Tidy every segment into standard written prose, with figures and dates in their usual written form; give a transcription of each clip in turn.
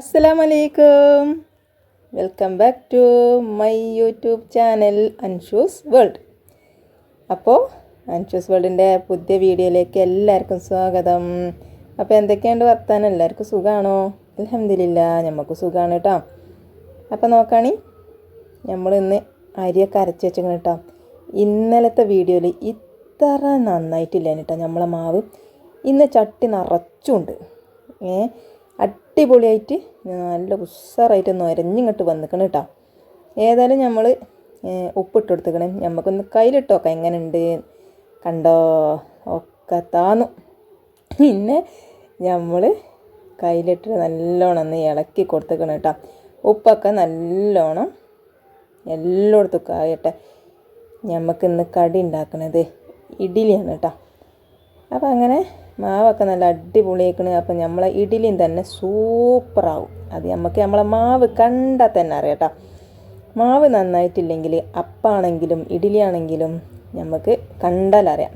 Assalamualaikum. Welcome back to my YouTube channel Anshu's World. അപ്പോൾ അൻഷൂസ് വേൾഡിൻ്റെ പുതിയ വീഡിയോയിലേക്ക് എല്ലാവർക്കും സ്വാഗതം. അപ്പോൾ എന്തൊക്കെയുണ്ട് വർത്താനം? എല്ലാവർക്കും സുഖമാണോ? അൽഹംദുലില്ലാ, നമുക്ക് സുഖമാണ് കേട്ടോ. അപ്പോൾ നോക്കാണി, നമ്മൾ ഇന്ന് അരിയൊക്കെ അരച്ച് വെച്ചിങ്ങനെ കേട്ടോ. ഇന്നലത്തെ വീഡിയോയിൽ ഇത്ര നന്നായിട്ടില്ല കേട്ടോ നമ്മളെ മാവ്. ഇന്ന് ചട്ടി നിറച്ചുണ്ട്. അടിപൊളിയായിട്ട് നല്ല ഉഷാറായിട്ട് നൊരഞ്ഞിങ്ങോട്ട് വന്നിക്കണം കേട്ടോ. ഏതായാലും നമ്മൾ ഉപ്പിട്ട് കൊടുത്തിക്കണം. നമുക്കൊന്ന് കയ്യിലിട്ട് നോക്കാം എങ്ങനെയുണ്ട്. കണ്ടോ, ഒക്കെ താന്നു. പിന്നെ നമ്മൾ കയ്യിലിട്ട് നല്ലോണം ഒന്ന് ഇളക്കി കൊടുത്തിക്കണം കേട്ടോ. ഉപ്പൊക്കെ നല്ലോണം എല്ലായിടത്തും ആകട്ടെ. നമുക്കിന്ന് കടി ഉണ്ടാക്കണത് ഇഡ്ഡലിയാണ് കേട്ടോ. അപ്പോൾ അങ്ങനെ മാവൊക്കെ നല്ല അടിപൊളിയാക്കണ്. അപ്പം നമ്മളെ ഇഡ്ഡലിയും തന്നെ സൂപ്പറാവും. അത് നമുക്ക് നമ്മളെ മാവ് കണ്ടാൽ തന്നെ അറിയാം കേട്ടോ. മാവ് നന്നായിട്ടില്ലെങ്കിൽ അപ്പാണെങ്കിലും ഇഡ്ഡലി ആണെങ്കിലും നമുക്ക് കണ്ടാലറിയാം.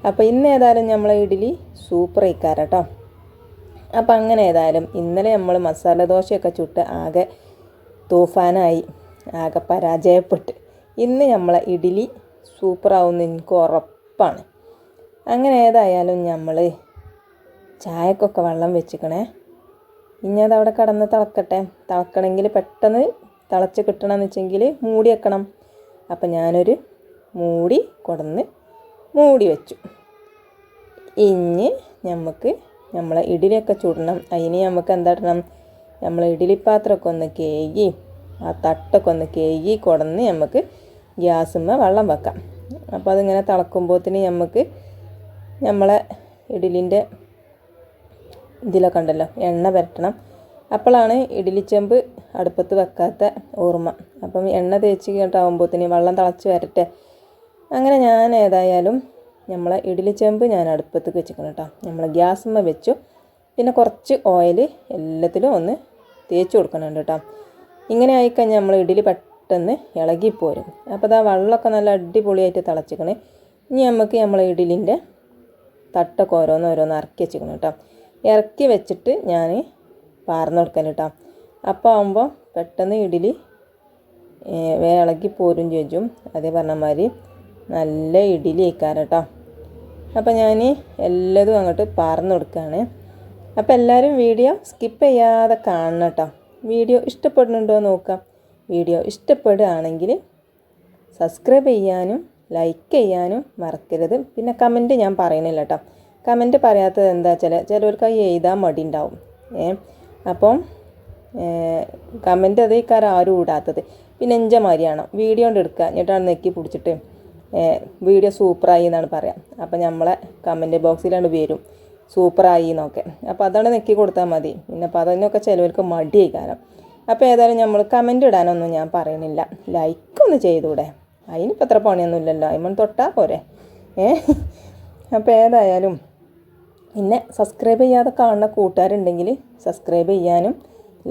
അപ്പോൾ ഇന്ന് ഏതായാലും നമ്മളെ ഇഡ്ഡലി സൂപ്പർ ആയിക്കാരം കേട്ടോ. അപ്പം അങ്ങനെ ഏതായാലും ഇന്നലെ നമ്മൾ മസാല ദോശയൊക്കെ ചുട്ട് ആകെ തൂഫാനായി, ആകെ പരാജയപ്പെട്ട്. ഇന്ന് നമ്മളെ ഇഡ്ഡലി സൂപ്പറാവുമെന്ന് എനിക്ക് ഉറപ്പാണ്. അങ്ങനെ ഏതായാലും നമ്മൾ ചായക്കൊക്കെ വെള്ളം വെച്ചിക്കണേ. ഇനി അതവിടെ കിടന്ന് തിളക്കട്ടെ. തിളക്കണമെങ്കിൽ പെട്ടെന്ന് തിളച്ച് കിട്ടണമെന്ന് വെച്ചെങ്കിൽ മൂടി വെക്കണം. അപ്പം ഞാനൊരു മൂടി കൊടന്ന് മൂടി വെച്ചു. ഇനി നമുക്ക് നമ്മളെ ഇഡ്ഡലിയൊക്കെ ചുടണം. അതിന് നമുക്ക് എന്താട്ടണം, നമ്മളെ ഇഡ്ഡലി പാത്രമൊക്കെ ഒന്ന് കേകി ആ തട്ടൊക്കെ ഒന്ന് കേകി കൊടന്ന് നമുക്ക് ഗ്യാസുമ്മ വെള്ളം വെക്കാം. അപ്പോൾ അതിങ്ങനെ തിളക്കുമ്പോഴത്തേന് നമുക്ക് നമ്മളെ ഇഡ്ഡലിൻ്റെ ഇതിലൊക്കെ ഉണ്ടല്ലോ എണ്ണ പുരട്ടണം. അപ്പോഴാണ് ഇഡ്ഡലി ചെമ്പ് അടുപ്പത്ത് വെക്കാത്ത ഓർമ്മ. അപ്പം എണ്ണ തേച്ച് കേട്ടാകുമ്പോഴത്തേന് വെള്ളം തിളച്ച് വരട്ടെ. അങ്ങനെ ഞാൻ ഏതായാലും നമ്മളെ ഇഡ്ഡലി ചെമ്പ് ഞാൻ അടുപ്പത്ത് വെച്ചിക്കണം കേട്ടോ. നമ്മൾ ഗ്യാസുമ്മ വെച്ചു. പിന്നെ കുറച്ച് ഓയിൽ എല്ലാത്തിലും ഒന്ന് തേച്ച് കൊടുക്കണുണ്ട് കേട്ടോ. ഇങ്ങനെ ആയിക്കഴിഞ്ഞാൽ നമ്മൾ ഇഡ്ഡലി പെട്ടെന്ന് ഇളകിപ്പോരും. അപ്പോൾ അതാ വെള്ളമൊക്കെ നല്ല അടിപൊളിയായിട്ട് തിളച്ചിക്കണേ. ഇനി നമുക്ക് നമ്മളെ ഇഡ്ഡലിൻ്റെ തട്ടൊക്കെ ഓരോന്നോരോന്ന് ഇറക്കി വെച്ചിക്കണം കേട്ടോ. ഇറക്കി വെച്ചിട്ട് ഞാൻ പാർന്ന് കൊടുക്കാൻ കേട്ടോ. അപ്പോൾ ആകുമ്പോൾ പെട്ടെന്ന് ഇഡ്ഡലി ഇളകി പോരും ചോദിച്ചും. അതേ പറഞ്ഞ മാതിരി നല്ല ഇഡ്ഡലി ആയിക്കാരം കേട്ടോ. അപ്പോൾ ഞാൻ എല്ലാതും അങ്ങോട്ട് പാർന്ന് കൊടുക്കുകയാണ്. അപ്പോൾ എല്ലാവരും വീഡിയോ സ്കിപ്പ് ചെയ്യാതെ കാണണം കേട്ടോ. വീഡിയോ ഇഷ്ടപ്പെടുന്നുണ്ടോ നോക്കാം. വീഡിയോ ഇഷ്ടപ്പെടുകയാണെങ്കിൽ സബ്സ്ക്രൈബ് ചെയ്യാനും ലൈക്ക് ചെയ്യാനും മറക്കരുത്. പിന്നെ കമൻറ്റ് ഞാൻ പറയണില്ല കേട്ടോ. കമൻറ്റ് പറയാത്തത് എന്താ വെച്ചാൽ ചിലവർക്ക് എഴുതാൻ മടി ഉണ്ടാവും. അപ്പം കമൻറ്റ് അതേ കാര്യം ആരും ഇടാത്തത്. പിന്നെ എഞ്ച മാതിരിയാണ് വീഡിയോ കൊണ്ട് എടുക്കുക, എന്നിട്ടാണ് നെക്കി പിടിച്ചിട്ട് വീഡിയോ സൂപ്പറായി എന്നാണ് പറയാം. അപ്പം നമ്മളെ കമൻറ്റ് ബോക്സിലാണ് വരും സൂപ്പറായി എന്നൊക്കെ. അപ്പോൾ അതാണ് നെക്കി കൊടുത്താൽ മതി. പിന്നെ അപ്പോൾ അതിനൊക്കെ ചിലവർക്ക് മടിയായി കാരണം. അപ്പോൾ ഏതായാലും നമ്മൾ കമൻറ്റ് ഇടാനൊന്നും ഞാൻ പറയണില്ല. ലൈക്കൊന്ന് ചെയ്തൂടെ, അതിനിപ്പോൾ അത്ര പണിയൊന്നും ഇല്ലല്ലോ, അതിമൺ തൊട്ടാൽ പോരെ. അപ്പോൾ ഏതായാലും പിന്നെ സബ്സ്ക്രൈബ് ചെയ്യാതെ കാണുന്ന കൂട്ടുകാരുണ്ടെങ്കിൽ സബ്സ്ക്രൈബ് ചെയ്യാനും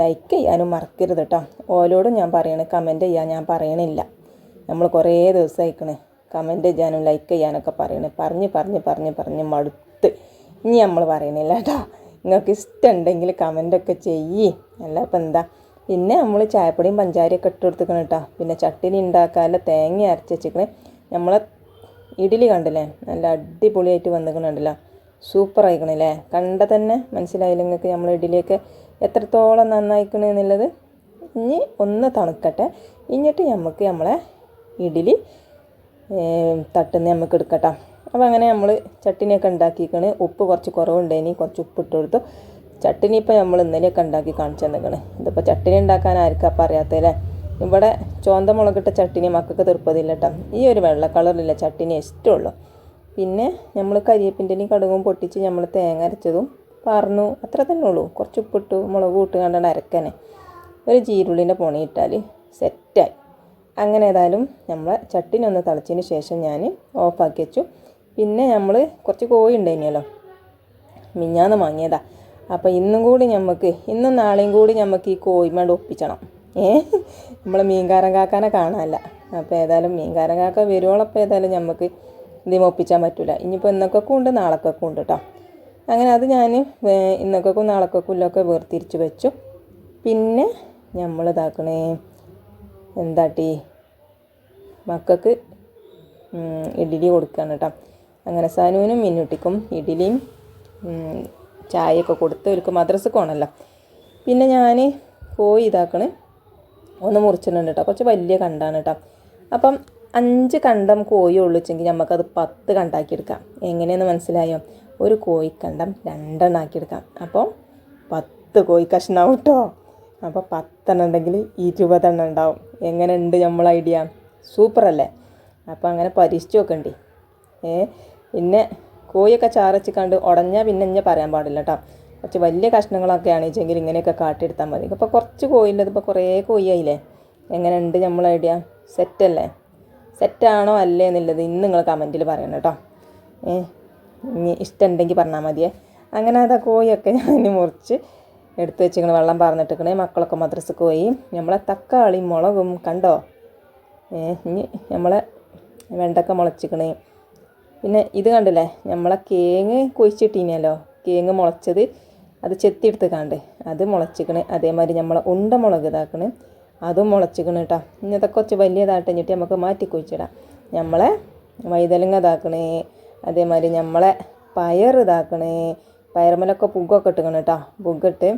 ലൈക്ക് ചെയ്യാനും മറക്കരുത് കേട്ടോ. ഓരോടും ഞാൻ പറയണേ കമൻറ്റ് ചെയ്യാൻ ഞാൻ പറയണില്ല. നമ്മൾ കുറേ ദിവസമായിക്കണേ കമൻറ്റ് ചെയ്യാനും ലൈക്ക് ചെയ്യാനൊക്കെ പറയണേ. പറഞ്ഞ് മടുത്ത്. ഇനി നമ്മൾ പറയണില്ല കേട്ടോ. നിങ്ങൾക്ക് ഇഷ്ടമുണ്ടെങ്കിൽ കമൻറ്റൊക്കെ ചെയ്യ്. അല്ല ഇപ്പം എന്താ. പിന്നെ നമ്മൾ ചായപ്പൊടിയും പഞ്ചാരയൊക്കെ ഇട്ട് കൊടുത്തിക്കണം കേട്ടോ. പിന്നെ ചട്ടിനി ഉണ്ടാക്കാനുള്ള തേങ്ങ അരച്ച് വെച്ചിക്കണേ. നമ്മളെ ഇഡ്ഡലി കണ്ടില്ലേ, നല്ല അടിപൊളിയായിട്ട് വന്നിക്കണുണ്ടല്ലോ. സൂപ്പർ ആയിക്കണല്ലേ. കണ്ട തന്നെ മനസ്സിലായില്ല നിങ്ങൾക്ക് നമ്മൾ ഇഡ്ഡലിയൊക്കെ എത്രത്തോളം നന്നായിക്കണ എന്നുള്ളത്. ഇനി ഒന്ന് തണുക്കട്ടെ. എന്നിട്ട് നമുക്ക് നമ്മളെ ഇഡ്ഡലി തട്ടുന്ന നമുക്ക് എടുക്കട്ടോ. അപ്പോൾ അങ്ങനെ നമ്മൾ ചട്ടിനിയൊക്കെ ഉണ്ടാക്കിക്കണ്. ഉപ്പ് കുറച്ച് കുറവുണ്ടേനി, കുറച്ച് ഉപ്പിട്ട് കൊടുത്തു. ചട്ടിനി ഇപ്പോൾ നമ്മൾ ഇന്നലെയൊക്കെ ഉണ്ടാക്കി കാണിച്ചു തന്നിക്കണ്. ഇതിപ്പോൾ ചട്ടിനി ഉണ്ടാക്കാൻ ആർക്കാ പറയാത്തല്ലേ. ഇവിടെ ചോന്ത മുളകിട്ട ചട്ടിനി മക്കൾക്ക് തീർപ്പതില്ല കേട്ടോ. ഈ ഒരു വെള്ള കളറിലുള്ള ചട്ടിനി ഇഷ്ടമുള്ളൂ. പിന്നെ നമ്മൾ കരിയേപ്പിൻ്റെയും കടുകും പൊട്ടിച്ച് നമ്മൾ തേങ്ങ അരച്ചതും പാർന്നു, അത്ര തന്നെ ഉള്ളൂ. കുറച്ച് ഉപ്പിട്ടു, മുളക് ഇട്ട് കണ്ടാണ് അരക്കാനെ. ഒരു ജീരുള്ളിൻ്റെ പൊണി ഇട്ടാൽ സെറ്റായി. അങ്ങനെ ഏതായാലും നമ്മളെ ചട്ടിനി ഒന്ന് തിളച്ചതിന് ശേഷം ഞാൻ ഓഫാക്കി വെച്ചു. പിന്നെ നമ്മൾ കുറച്ച് കോഴി ഉണ്ടായിരുന്നല്ലോ, മിഞ്ഞാന്ന് വാങ്ങിയതാ. അപ്പോൾ ഇന്നും നാളെയും കൂടി നമുക്ക് ഈ കോഴിമേട് ഒപ്പിച്ചണം. നമ്മളെ മീൻകാരൻ കാക്കാനെ കാണാനല്ല. അപ്പോൾ ഏതായാലും മീൻകാരൻ കാക്ക വരുവോളപ്പോൾ ഏതായാലും നമുക്ക് ഇതിമ ഒപ്പിച്ചാൻ പറ്റില്ല. ഇനിയിപ്പോൾ ഇന്നൊക്കെ ഉണ്ട് നാളെക്കൊക്കെ ഉണ്ട് കേട്ടോ. അങ്ങനെ അത് ഞാൻ ഇന്നൊക്കെ നാളെക്കൊക്കെ വേർതിരിച്ച് വെച്ചു. പിന്നെ നമ്മൾ ഇതാക്കണേ എന്താട്ടി മക്കൾക്ക് ഇഡ്ഡലി കൊടുക്കുകയാണ് കേട്ടോ. അങ്ങനെ സാനുവിനും മിന്നുട്ടിക്കും ഇഡ്ഡലിയും ചായയൊക്കെ കൊടുത്ത് അവർക്ക് മദ്രസക്ക് പോകണമല്ലോ. പിന്നെ ഞാൻ കോഴി ഇതാക്കണേ ഒന്ന് മുറിച്ചിട്ടുണ്ട് കേട്ടോ. കുറച്ച് വലിയ കണ്ടാണ് കേട്ടോ. അപ്പം 5 കണ്ടം കോഴി ഉള്ളിച്ചെങ്കിൽ നമുക്കത് 10 കണ്ടാക്കിയെടുക്കാം. എങ്ങനെയെന്ന് മനസ്സിലായോ? ഒരു കോഴിക്കണ്ടം 2 എണ്ണം ആക്കിയെടുക്കാം. അപ്പോൾ 10 കോഴി കഷ്ണാവും കേട്ടോ. അപ്പോൾ 10 എണ്ണം ഉണ്ടെങ്കിൽ 20 എണ്ണം ഉണ്ടാവും. എങ്ങനെയുണ്ട് നമ്മൾ ഐഡിയ? സൂപ്പറല്ലേ? അപ്പോൾ അങ്ങനെ പരീക്ഷിച്ച് നോക്കണ്ടേ. പിന്നെ കോഴിയൊക്കെ ചാറച്ചിക്കാണ്ട് ഉടഞ്ഞാൽ പിന്നെ ഇങ്ങനെ പറയാൻ പാടില്ല കേട്ടോ. കുറച്ച് വലിയ കഷ്ണങ്ങളൊക്കെ ആണെച്ചെങ്കിൽ ഇങ്ങനെയൊക്കെ കാട്ടിയെടുത്താൽ മതി. അപ്പോൾ കുറച്ച് കോഴിൻ്റെ ഇപ്പോൾ കുറേ കോഴിയായില്ലേ. എങ്ങനെയുണ്ട് നമ്മൾ ഐഡിയ? സെറ്റല്ലേ? സെറ്റാണോ അല്ലേ എന്നുള്ളത് ഇന്ന് നിങ്ങൾ കമൻറ്റിൽ പറയണം കേട്ടോ. ഇനി ഇഷ്ടമുണ്ടെങ്കിൽ പറഞ്ഞാൽ മതിയേ. അങ്ങനെ അതാ കോഴിയൊക്കെ ഞാൻ മുറിച്ച് എടുത്ത് വെച്ചിങ്ങനെ വെള്ളം പറഞ്ഞിട്ടിക്കണേ. മക്കളൊക്കെ മദ്രസക്ക് പോയി. നമ്മളെ തക്കാളി മുളകും കണ്ടോ. ഇനി നമ്മളെ വെണ്ടക്ക മുളച്ചിക്കണേ. പിന്നെ ഇത് കണ്ടില്ലേ, നമ്മളെ കേങ്ങ് കുഴിച്ചിട്ടീനല്ലോ. കേങ്ങ് മുളച്ചത് അത് ചെത്തിയെടുത്ത് കണ്ട് അത് മുളച്ചിക്കണ്. അതേമാതിരി നമ്മളെ ഉണ്ടമുളക് ഇതാക്കണ്, അതും മുളച്ചിക്കണ് കേട്ടോ. ഇനി അതൊക്കെ കുറച്ച് വലിയതായിട്ട് കഴിഞ്ഞിട്ട് നമുക്ക് മാറ്റി കുഴിച്ചിടാം. നമ്മളെ വൈതലങ്ങ ഇതാക്കണേ. അതേമാതിരി നമ്മളെ പയർ ഇതാക്കണേ. പയറുമലൊക്കെ പുഗൊക്കെ ഇട്ടുക്കണം കേട്ടോ. പുഗിട്ട്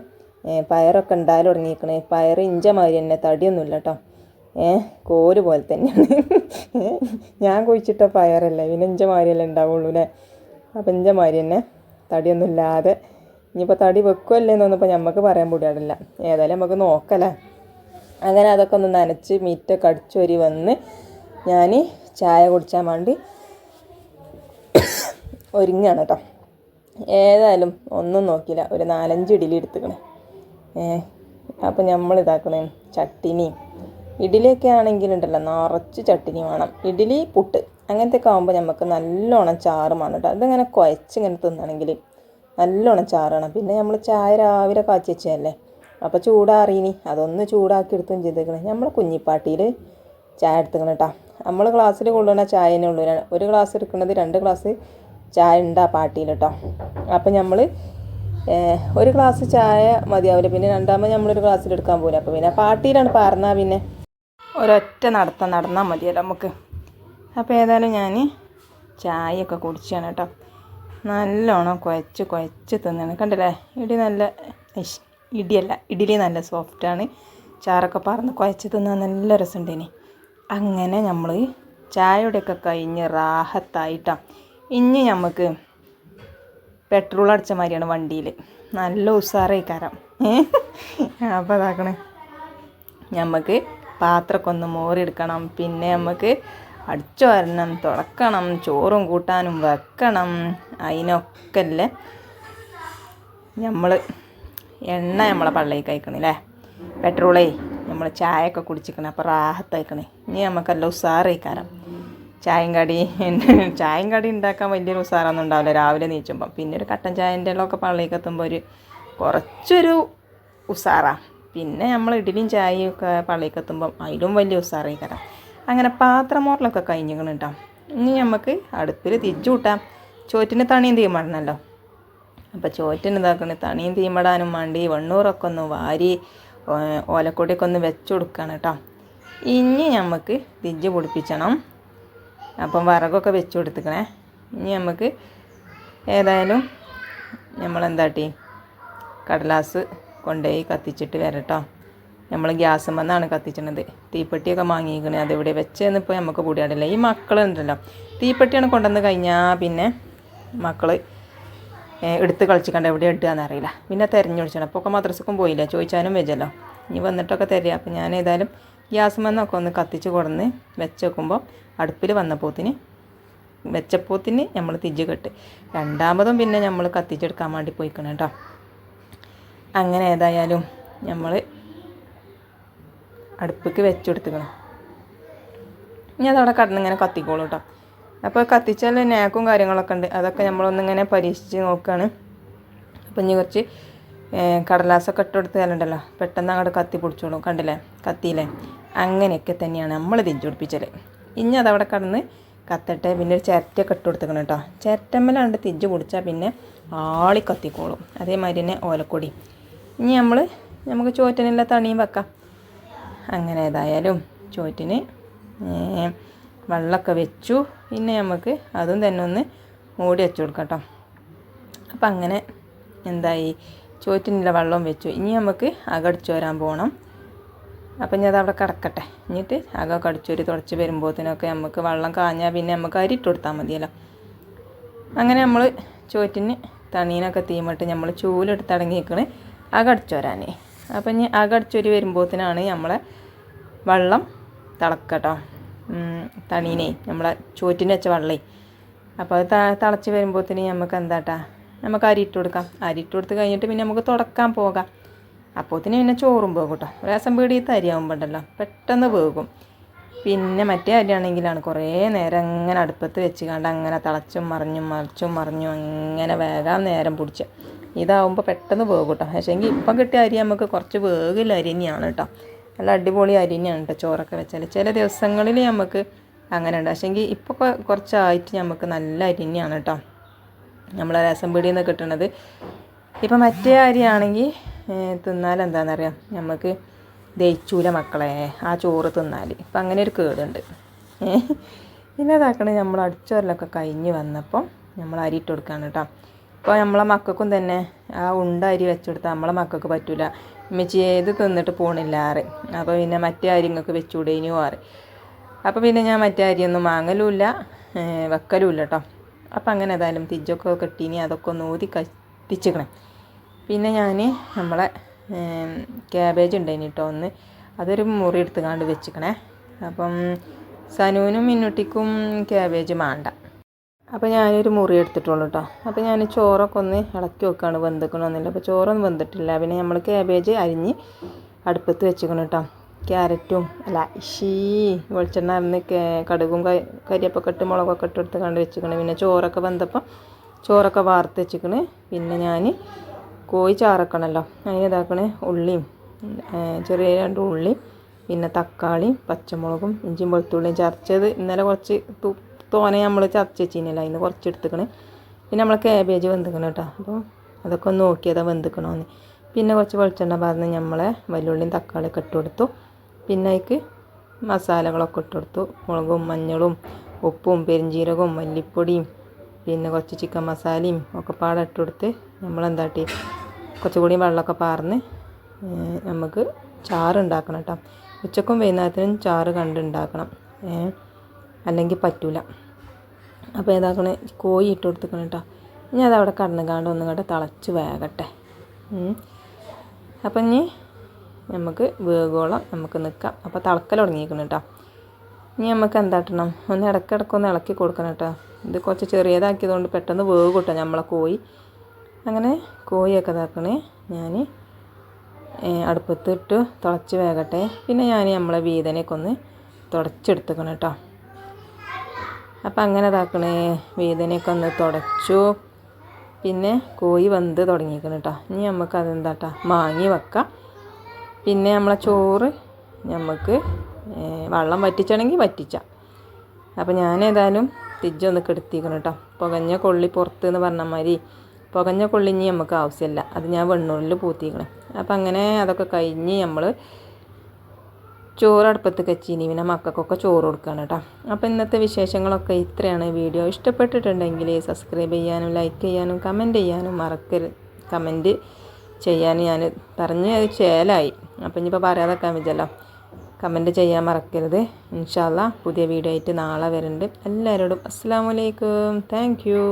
പയറൊക്കെ ഉണ്ടായാലും തുടങ്ങിയിരിക്കണേ. പയർ ഇഞ്ചമാതിരി തന്നെ, തടിയൊന്നുമില്ല കേട്ടോ. കോല് പോലെ തന്നെയാണ്. ഞാൻ കുഴിച്ചിട്ട പയറല്ലേ, പിന്നെ ഇഞ്ചമാതിരിയല്ലേ ഉണ്ടാവുള്ളൂ അല്ലേ. അപ്പം ഇഞ്ചമാതിരി തന്നെ, തടിയൊന്നും ഇല്ലാതെ. ഇനിയിപ്പോൾ തടി വെക്കുമല്ലേന്നൊന്നിപ്പോൾ നമുക്ക് പറയാൻ കൂടിയാടില്ല. ഏതായാലും നമുക്ക് നോക്കല്ലേ. അങ്ങനെ അതൊക്കെ ഒന്ന് നനച്ച് മീറ്റൊക്കെ അടിച്ചൊരി വന്ന് ഞാൻ ചായ കുടിച്ചാൻ വേണ്ടി ഒരുങ്ങാണ് കേട്ടോ. ഏതായാലും ഒന്നും നോക്കിയില്ല, ഒരു 4-5 ഇഡ്ഡലി എടുത്തുക്കണേ. അപ്പം നമ്മൾ ഇതാക്കണേ ചട്ടിനി. ഇഡ്ഡലിയൊക്കെ ആണെങ്കിലുണ്ടല്ലോ നിറച്ച് ചട്ടിനി വേണം. ഇഡ്ഡലി പുട്ട് അങ്ങനത്തെയൊക്കെ ആകുമ്പോൾ നമുക്ക് നല്ലോണം ചാറ് വേണം കേട്ടോ. അതിങ്ങനെ കുഴച്ചിങ്ങനെ തിന്നണമെങ്കിൽ നല്ലോണം ചാറണം. പിന്നെ നമ്മൾ ചായ രാവിലെ കാച്ചി വെച്ചതല്ലേ, അപ്പോൾ ചൂടാറിയിനി അതൊന്ന് ചൂടാക്കി എടുത്തും ചെയ്തേക്കണേ. നമ്മൾ കുഞ്ഞിപ്പാട്ടിയിൽ ചായ എടുത്തുക്കണം കേട്ടോ. നമ്മൾ ഗ്ലാസ്സിൽ കൊള്ളുന്ന ചായനെ ഉള്ളൂ. ഒരു ഗ്ലാസ് എടുക്കുന്നത് 2 ഗ്ലാസ് ചായ ഉണ്ട് ആ പാട്ടിയിൽ കേട്ടോ. അപ്പം നമ്മൾ ഒരു ഗ്ലാസ് ചായ മതിയാവില്ല. പിന്നെ രണ്ടാമത് നമ്മളൊരു ഗ്ലാസ്സിൽ എടുക്കാൻ പോകില്ല. അപ്പോൾ പിന്നെ പാട്ടിയിലാണ് പറഞ്ഞാൽ പിന്നെ ഒരൊറ്റ നടന്നാൽ മതിയല്ലോ നമുക്ക്. അപ്പോൾ ഏതായാലും ഞാൻ ചായയൊക്കെ കുടിച്ചാണ് കേട്ടോ. നല്ലോണം കുഴച്ച് തിന്നാണ്. കണ്ടില്ലേ, ഇഡ്ഡലി നല്ല സോഫ്റ്റാണ്. ചാറൊക്കെ പറന്ന് കുഴച്ച് തിന്നാൻ നല്ല രസമുണ്ടേനി. അങ്ങനെ നമ്മൾ ചായയുടെയൊക്കെ കഴിഞ്ഞ് റാഹത്തായിട്ടാണ്. ഇനി നമുക്ക് പെട്രോൾ അടിച്ച മാതിരിയാണ് വണ്ടിയിൽ, നല്ല ഉഷാറായിക്കാരം. അപ്പോൾ അതാക്കണേ നമുക്ക് പാത്രമൊക്കെ ഒന്ന് മോറിയെടുക്കണം. പിന്നെ നമുക്ക് അടിച്ചു വരണം, തുടക്കണം, ചോറും കൂട്ടാനും വെക്കണം. അതിനൊക്കെ അല്ലേ നമ്മൾ എണ്ണ നമ്മളെ പള്ളിയിൽ കഴിക്കണല്ലേ, പെട്രോളേ നമ്മൾ ചായയൊക്കെ കുടിച്ചിക്കണം. അപ്പോൾ റാഹത്തയക്കണേ. ഇനി നമുക്കെല്ലാം ഉഷാറായിക്കാരം. ചായയും കടി ഉണ്ടാക്കാൻ വലിയൊരു ഉഷാറൊന്നും ഉണ്ടാവില്ല രാവിലെ നീച്ചുമ്പം. പിന്നെ ഒരു കട്ടൻ ചായൻ്റെ ഒക്കെ പള്ളിയൊക്കെ എത്തുമ്പോൾ കുറച്ചൊരു ഉഷാറാണ്. പിന്നെ നമ്മൾ ഇഡ്ഡലിയും ചായയും ഒക്കെ പള്ളിയൊക്കെ എത്തുമ്പം അതിലും വലിയ ഉഷാറായിക്കാരം. അങ്ങനെ പാത്രമോറിലൊക്കെ കഴിഞ്ഞിക്കണം കേട്ടോ. ഇനി നമുക്ക് അടുപ്പിൽ തിരിച്ചു കൂട്ടാം. ചോറ്റിന് തണിയും തീമടണമല്ലോ. അപ്പോൾ ചോറ്റിന് ഇതാക്കണേ തണിയും തീമടാനും വേണ്ടി വെണ്ണൂറൊക്കെ ഒന്ന് വാരി ഓലക്കൊടിയൊക്കെ ഒന്ന് വെച്ച് കൊടുക്കണം കേട്ടോ. ഇനി നമുക്ക് തിരിച്ച് പൊടിപ്പിച്ചണം. അപ്പം വിറകൊക്കെ വെച്ച് കൊടുത്തിക്കണേ. ഇനി നമുക്ക് ഏതായാലും നമ്മളെന്താട്ടി കടലാസ് കൊണ്ടുപോയി കത്തിച്ചിട്ട് വരട്ടോ. നമ്മൾ ഗ്യാസ് വന്നാണ് കത്തിച്ചണത്. തീപ്പെട്ടിയൊക്കെ വാങ്ങിക്കണേ. അതെവിടെ വെച്ചതെന്ന് ഇപ്പോൾ നമുക്ക് പൊടിയാടില്ല. ഈ മക്കളുണ്ടല്ലോ, തീപ്പെട്ടിയാണ് കൊണ്ടുവന്ന് കഴിഞ്ഞാൽ പിന്നെ മക്കൾ എടുത്ത് കളിച്ചിക്കണ്ട എവിടെ ഇടുകയെന്നറിയില്ല. പിന്നെ തിരഞ്ഞു പിടിച്ചണം. അപ്പോൾ ഒക്കെ മദ്രസക്കും പോയില്ല, ചോദിച്ചാലും വെച്ചല്ലോ. ഇനി വന്നിട്ടൊക്കെ തരിക. അപ്പം ഞാൻ ഏതായാലും ഗ്യാസ് വന്നൊക്കെ ഒന്ന് കത്തിച്ച് കൊടുന്ന് വെച്ച് വെക്കുമ്പോൾ അടുപ്പിൽ വെച്ചപ്പോത്തിന് നമ്മൾ തിരിച്ച് കെട്ട്. രണ്ടാമതും പിന്നെ നമ്മൾ കത്തിച്ചെടുക്കാൻ വേണ്ടി പോയിക്കണം കേട്ടോ. അങ്ങനെ ഏതായാലും നമ്മൾ അടുപ്പിക്ക് വെച്ച് കൊടുത്തിക്കണം. ഇനി അതവിടെ കടന്നിങ്ങനെ കത്തിക്കോളൂ കേട്ടോ. അപ്പോൾ കത്തിച്ചാൽ നാക്കും കാര്യങ്ങളൊക്കെ ഉണ്ട്. അതൊക്കെ നമ്മളൊന്നിങ്ങനെ പരീക്ഷിച്ച് നോക്കുകയാണ്. അപ്പം ഇനി കുറച്ച് കടലാസൊക്കെ ഇട്ട് കൊടുത്താലുണ്ടല്ലോ പെട്ടെന്ന് അങ്ങോട്ട് കത്തി പിടിച്ചോളും. കണ്ടില്ലേ, കത്തിയില്ലേ? അങ്ങനെയൊക്കെ തന്നെയാണ് നമ്മൾ തിരിച്ചു പിടിപ്പിച്ചത്. ഇനി അതവിടെ കടന്ന് കത്തട്ടെ. പിന്നെ ഒരു ചിരട്ടയൊക്കെ ഇട്ട് കൊടുത്തേക്കണം കേട്ടോ. ചിരട്ടമ്മലാണ്ട് തിരിച്ച് പിടിച്ചാൽ പിന്നെ ആളി കത്തിക്കോളും. അതേമാതിരി തന്നെ ഓലക്കൊടി. ഇനി നമുക്ക് ചോറ്റിനുള്ള തണിയും വെക്കാം. അങ്ങനെ ഏതായാലും ചോറ്റിന് വെള്ളമൊക്കെ വെച്ചു. പിന്നെ നമുക്ക് അതും തന്നെ ഒന്ന് മൂടി വെച്ച് കൊടുക്കാം കേട്ടോ. അപ്പം അങ്ങനെ എന്തായി, ചോറ്റിനുള്ള വെള്ളം വെച്ചു. ഇനി നമുക്ക് അകടിച്ചു വരാൻ പോകണം. അപ്പം ഞാൻ അതവിടെ കിടക്കട്ടെ. എന്നിട്ട് അകമൊക്കെ അടിച്ചൊരു തുടച്ച് വരുമ്പോഴത്തേനൊക്കെ നമുക്ക് വെള്ളം കാഞ്ഞാൽ പിന്നെ നമുക്ക് അരിട്ട് കൊടുത്താൽ മതിയല്ലോ. അങ്ങനെ നമ്മൾ ചോറ്റിന് തണീനൊക്കെ തീമിട്ട് നമ്മൾ ചൂലെടുത്തടങ്ങിയിരിക്കണ് അകടിച്ചു വരാനേ. അപ്പം ഇനി അകടിച്ചൊരു വരുമ്പോഴത്തേനാണ് നമ്മളെ വെള്ളം തിളക്കട്ടോ. തണീനേ നമ്മളെ ചോറ്റിന് വെച്ച വെള്ളേ. അപ്പോൾ അത് തിളച്ച് വരുമ്പോഴത്തേന് നമുക്ക് അരിയിട്ട് കൊടുക്കാം. അരിയിട്ട് കൊടുത്ത് കഴിഞ്ഞിട്ട് പിന്നെ നമുക്ക് തുടക്കാൻ പോകാം. അപ്പോഴത്തേന് പിന്നെ ചോറും പോകും കേട്ടോ. രസം പീടിയത്തെ അരിയാകുമ്പോണ്ടല്ലോ പെട്ടെന്ന് വേകും. പിന്നെ മറ്റേ അരിയാണെങ്കിലാണ് കുറേ നേരം അങ്ങനെ അടുപ്പത്ത് വെച്ച് കണ്ട് അങ്ങനെ തിളച്ചും മറിഞ്ഞും അങ്ങനെ വേഗം നേരം പിടിച്ച്. ഇതാവുമ്പോൾ പെട്ടെന്ന് വേകും കേട്ടോ. പക്ഷേങ്കിൽ ഇപ്പം കിട്ടിയ അരി നമുക്ക് കുറച്ച് വേഗില്ല അരി തന്നെയാണ് കേട്ടോ. നല്ല അടിപൊളി അരി തന്നെയാണ് കേട്ടോ ചോറൊക്കെ വെച്ചാൽ. ചില ദിവസങ്ങളിൽ നമുക്ക് അങ്ങനെ ഉണ്ട്. പക്ഷേങ്കിൽ ഇപ്പോൾ കുറച്ചായിട്ട് നമുക്ക് നല്ല അരി തന്നെയാണ് കേട്ടോ നമ്മളെ രസം പീടിയിൽ നിന്ന് കിട്ടുന്നത്. ഇപ്പം മറ്റേ അരിയാണെങ്കിൽ തിന്നാൽ എന്താണെന്നറിയാം, നമുക്ക് ദഹിച്ചൂല മക്കളെ ആ ചോറ് തിന്നാൽ. ഇപ്പം അങ്ങനെ ഒരു കേടുണ്ട്. പിന്നെ അതാക്കണേ നമ്മൾ അടിച്ചോരലൊക്കെ കഴിഞ്ഞ് വന്നപ്പോൾ നമ്മൾ അരി ഇട്ട് കൊടുക്കുകയാണ് കേട്ടോ. അപ്പോൾ നമ്മളെ മക്കൾക്കും തന്നെ ആ ഉണ്ട അരി വെച്ചെടുത്താൽ നമ്മളെ മക്കൾക്ക് പറ്റില്ല. ഉമ്മച്ചി ഏത് തിന്നിട്ട് പോണില്ല ആറ്. അപ്പോൾ പിന്നെ മറ്റേ അരി ഇങ്ങൾക്ക് വെച്ചുകൂടേനു ആറ്. അപ്പോൾ പിന്നെ ഞാൻ മറ്റേ അരിയൊന്നും വാങ്ങലുമില്ല വെക്കലുമില്ല കേട്ടോ. അപ്പം അങ്ങനെ ഏതായാലും തിരിച്ചൊക്കെ കെട്ടീനി അതൊക്കെ ഒന്ന് ഊതി കത്തിച്ചിക്കണം. പിന്നെ ഞാൻ നമ്മളെ ക്യാബേജ് ഉണ്ടായിന് കേട്ടോ ഒന്ന്, അതൊരു മുറി എടുത്തുകൊണ്ട് വെച്ചിക്കണേ. അപ്പം സനുവിനും മിന്നുട്ടിക്കും ക്യാബേജ് വേണ്ട. അപ്പോൾ ഞാനൊരു മുറി എടുത്തിട്ടുള്ളൂ കേട്ടോ. അപ്പോൾ ഞാൻ ചോറൊക്കെ ഒന്ന് ഇളക്കി വെക്കുകയാണ്, വെന്തിക്കണമെന്നില്ല. അപ്പോൾ ചോറൊന്നും വെന്തിട്ടില്ല. പിന്നെ നമ്മൾ ക്യാബേജ് അരിഞ്ഞ് അടുപ്പത്ത് വെച്ചിക്കണം കേട്ടോ. ക്യാരറ്റും വെളിച്ചെണ്ണ അരിഞ്ഞ് കടുകും കരിയപ്പൊക്കെ ഇട്ട് മുളകൊക്കെ ഇട്ട് എടുത്ത് കണ്ട് വെച്ചിക്കണം. പിന്നെ ചോറൊക്കെ വെന്തപ്പം ചോറൊക്കെ വാർത്ത് വെച്ചിക്കണ്. പിന്നെ ഞാൻ കോഴി ചാറക്കണമല്ലോ, അതിന് ഉള്ളിയും ചെറിയ 2 ഉള്ളിയും പിന്നെ തക്കാളിയും പച്ചമുളകും ഇഞ്ചിയും വെളുത്തുള്ളിയും ചതച്ചത് ഇന്നലെ കുറച്ച് തോനെ നമ്മൾ ചതച്ച് വെച്ചിരുന്നില്ല, അതിന് കുറച്ച് എടുത്തുക്കണ്. പിന്നെ നമ്മൾ ക്യാബേജ് വെന്തിക്കണം കേട്ടോ. അപ്പോൾ അതൊക്കെ ഒന്ന് നോക്കിയതാണ് വെന്തിക്കണമെന്ന്. പിന്നെ കുറച്ച് വെളിച്ചെണ്ണ പറഞ്ഞ് നമ്മളെ വലിയുള്ളിയും തക്കാളിയൊക്കെ ഇട്ട് കൊടുത്തു. പിന്നെ അതിക്ക് മസാലകളൊക്കെ ഇട്ട് കൊടുത്തു. മുളകും മഞ്ഞളും ഉപ്പും പെരിഞ്ചീരകവും മല്ലിപ്പൊടിയും പിന്നെ കുറച്ച് ചിക്കൻ മസാലയും ഒക്കെ പാടെ ഇട്ട് കൊടുത്ത് നമ്മളെന്താട്ടി കുറച്ചുകൂടി വെള്ളമൊക്കെ പാർന്ന് നമുക്ക് ചാറുണ്ടാക്കണം കേട്ടോ. ഉച്ചക്കും വൈകുന്നേരത്തിനും ചാറ് കണ്ടുണ്ടാക്കണം, അല്ലെങ്കിൽ പറ്റൂല. അപ്പോൾ ഏതാക്കണേ കോഴി ഇട്ട് കൊടുത്തിക്കണം കേട്ടോ. ഇനി അതവിടെ കടന്നുകാണ്ട് ഒന്നും കൂടെ തിളച്ച് വേകട്ടെ. അപ്പം ഇനി നമുക്ക് വേഗോളം നമുക്ക് നിൽക്കാം. അപ്പോൾ തിളക്കൽ തുടങ്ങിയിരിക്കണം കേട്ടോ. ഇനി നമുക്ക് എന്താട്ടണം, ഒന്ന് ഇടയ്ക്കിടയ്ക്കൊന്ന് ഇളക്കി കൊടുക്കണം കേട്ടോ. ഇത് കുറച്ച് ചെറിയതാക്കിയതുകൊണ്ട് പെട്ടെന്ന് വേഗം കേട്ടോ നമ്മളെ കോഴി. അങ്ങനെ കോഴിയൊക്കെ ഇതാക്കണേ ഞാൻ അടുപ്പത്തിട്ട് തിളച്ച് വേകട്ടെ. പിന്നെ ഞാൻ നമ്മളെ വീതനയൊക്കെ ഒന്ന് തുടച്ചെടുത്തേക്കണം കേട്ടോ. അപ്പം അങ്ങനെ ഇതാക്കണേ വീതനയൊക്കെ ഒന്ന് തുടച്ചു. പിന്നെ കോഴി വെന്ത് തുടങ്ങിയിരിക്കണം കേട്ടോ. ഇനി നമുക്ക് അതെന്താട്ടാ മാങ്ങി വെക്കാം. പിന്നെ നമ്മളെ ചോറ് നമുക്ക് വെള്ളം വറ്റിച്ചാണെങ്കിൽ വറ്റിച്ചാം. അപ്പോൾ ഞാനേതായാലും തിരിച്ചൊന്ന് കെടുത്തിക്കണം കേട്ടോ. പുകഞ്ഞ കൊള്ളി പുറത്ത് എന്ന് പറഞ്ഞ മാതിരി പുകഞ്ഞ കൊള്ളി ഇനി നമുക്ക് ആവശ്യമില്ല, അത് ഞാൻ വെണ്ണൂരിൽ പൂത്തിക്കണം. അപ്പം അങ്ങനെ അതൊക്കെ കഴിഞ്ഞ് നമ്മൾ ചോറ് അടുപ്പത്ത് കച്ചിനി പിന്നെ മക്കൾക്കൊക്കെ ചോറ് കൊടുക്കുകയാണ് കേട്ടോ. അപ്പോൾ ഇന്നത്തെ വിശേഷങ്ങളൊക്കെ ഇത്രയാണ്. വീഡിയോ ഇഷ്ടപ്പെട്ടിട്ടുണ്ടെങ്കിൽ സബ്സ്ക്രൈബ് ചെയ്യാനും ലൈക്ക് ചെയ്യാനും കമൻറ്റ് ചെയ്യാനും മറക്കരുത്. കമൻറ്റ് ചെയ്യാൻ ഞാൻ പറഞ്ഞ് അത് ചേലായി. അപ്പം ഇനിയിപ്പോൾ പറയാതെക്കാൻ പറ്റില്ലല്ലോ. കമൻറ്റ് ചെയ്യാൻ മറക്കരുത്. ഇൻഷാ അല്ലാഹ് പുതിയ വീഡിയോ ആയിട്ട് നാളെ വരുന്നുണ്ട്. എല്ലാവരോടും അസ്സലാമു അലൈക്കും. Thank you.